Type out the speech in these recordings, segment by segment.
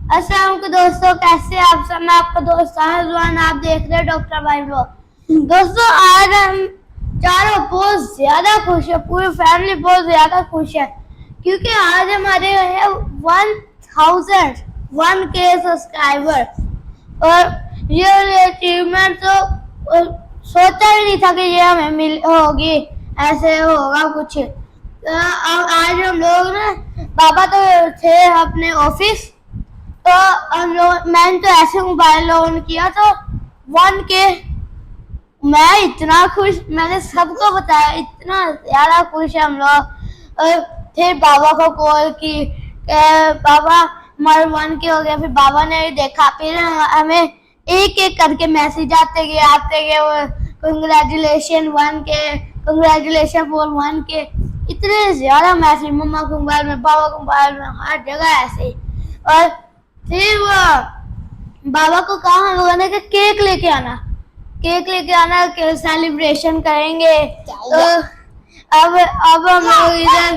अस्सलाम दोस्तों, कैसे आप सब। मैं आपका दोस्त साहिल, आप देख रहे हैं डॉक्टर भाई ब्लॉग। दोस्तों, आज हम चारों बहुत ज्यादा खुश है, पूरी फैमिली बहुत ज्यादा खुश है क्योंकि आज हमारे है 1001K सब्सक्राइबर। और ये अचीवमेंट तो सोचा ही नहीं था कि ये हमें मिल होगी, ऐसे होगा कुछ। अब आज हम लोग ना, पापा तो थे अपने ऑफिस, तो हम लोग मैंने तो ऐसे मोबाइल ऑन किया तो 1K। मैं इतना खुश, मैंने सबको बताया, इतना ज्यादा खुश है हम लोग। और फिर बाबा को कॉल की, बाबा हमारे 1K हो गया। फिर बाबा ने देखा, फिर हमें एक एक करके मैसेज आते गए congratulation 1K, congratulation for 1K। इतने ज्यादा मैसेज, मम्मा के मोबाइल में, पापा के मोबाइल में, हर जगह ऐसे ही। और फिर वो बाबा को कहा हम लोगों ने कि केक लेके आना, सेलिब्रेशन करेंगे। तो अब हम लोग इधर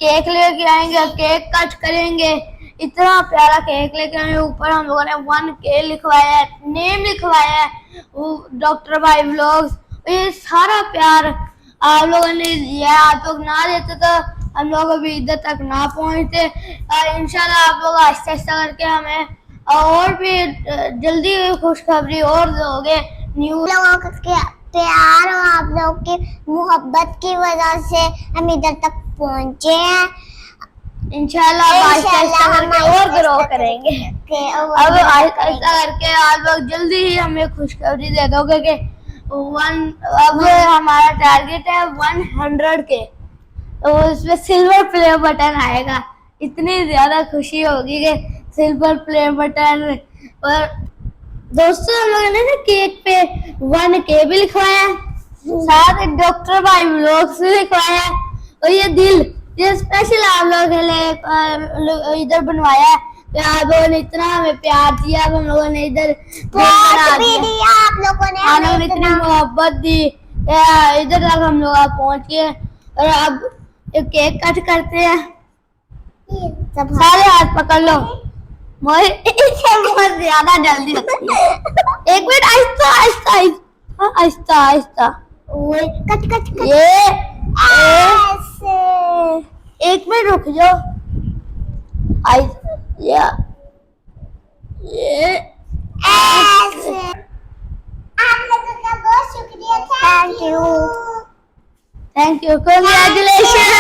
केक लेके आएंगे, केक कट करेंगे। इतना प्यारा केक लेके आएंगे, ऊपर हम लोगों ने 1K लिखवाया है, नेम लिखवाया है, डॉक्टर भाई व्लॉग्स। ये सारा प्यार आप लोगों ने दिया। आप लोग ना देते तो हम लोग अभी इधर तक ना पहुंचते। इंशाल्लाह आप लोग आहिस्ता आहिस्ता करके हमें और भी जल्दी खुशखबरी और दोगे। न्यू लोगों के प्यार और आप लोगों की मोहब्बत की वजह से हम इधर तक पहुंचे हैं। इंशाल्लाह आहिस्ता आहिस्ता करके और ग्रो करेंगे। अब आहिस्ता आहिस्ता करके आप लोग जल्दी ही हमें खुशखबरी दे दोगे कि अब हमारा टारगेट है 100K, तो उसमें सिल्वर प्ले बटन आएगा। इतनी ज्यादा खुशी होगी कि सिल्वर प्ले बटन। और दोस्तों, हम लोगों ने ना केक पे 1K भी लिखवाया, साथ डॉक्टर भाई व्लॉग्स भी लिखवाया। और ये दिल, ये स्पेशल आप लोगों के लिए इधर बनवाया है। तो आप लोगों ने इतना हमें प्यार दिया, अब हम लोगों ने इधर बहुत भी दिया, आप लोगों ने हमें इतनी मोहब्बत दी, इधर तक हम लोग पहुंच गए। और अब केक कट करते हैं। सारे हाथ पकड़ लो, बहुत ज्यादा जल्दी होती है। एक minute, Aahista Aahista Aahista Aahista Aahista. Cut cut cut. ये ऐसे एक मिनट रुक जाओ। ये ऐसे। आप लोगों का बहुत शुक्रिया। Thank you. कंग्रेचुलेशन।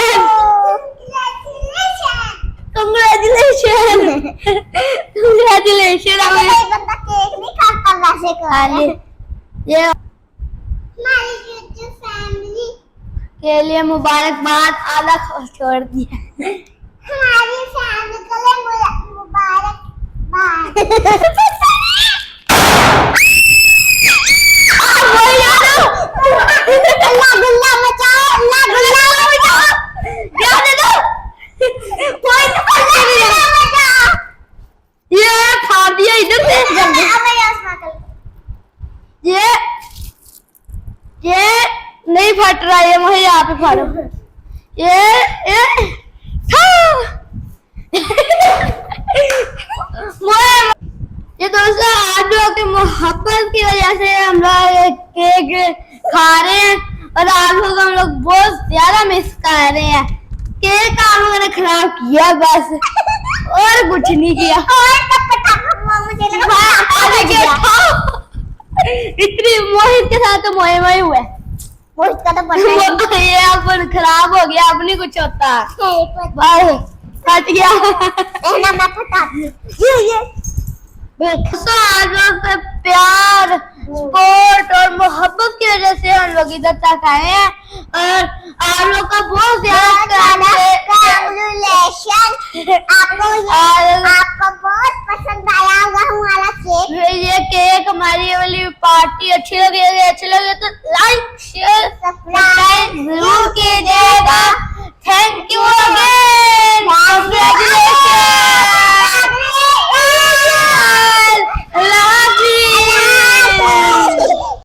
बंदा केक नहीं खाता वैसे कर। ये हमारी यूट्यूब फैमिली के लिए मुबारकबाद, आधा छोड़ दिया। हमारी फैमिली के लिए मुबारकबाद। अल्लाह गुल्ला मचाओ, अल्लाह गुल्ला मचाओ। क्या दे दो? ये खा दिया इधर से। ये नहीं फट रहा, ये मुझे यहाँ पे फाड़ो। ये दोस्तों, आप लोगों की मोहब्बत की वजह से हम लोग केक खा रहे हैं और आप लोग हम लोग बहुत ज्यादा मिस कर रहे हैं। केक आप लोगों ने खराब किया बस, और कुछ नहीं किया। इतनी मोहित के साथ तो मोहे हुए, मोहित का तो ये अपन खराब हो गया, अब नहीं कुछ होता। फट गया। आप लोग का प्यार, सपोर्ट और मोहब्बत की वजह से हम लोग इधर तक आए हैं। और आप लोग का बहुत ज्यादा आपको बहुत पसंद आया होगा हमारा केक। ये केक, हमारी वाली पार्टी अच्छी लगे तो लाइक शेयर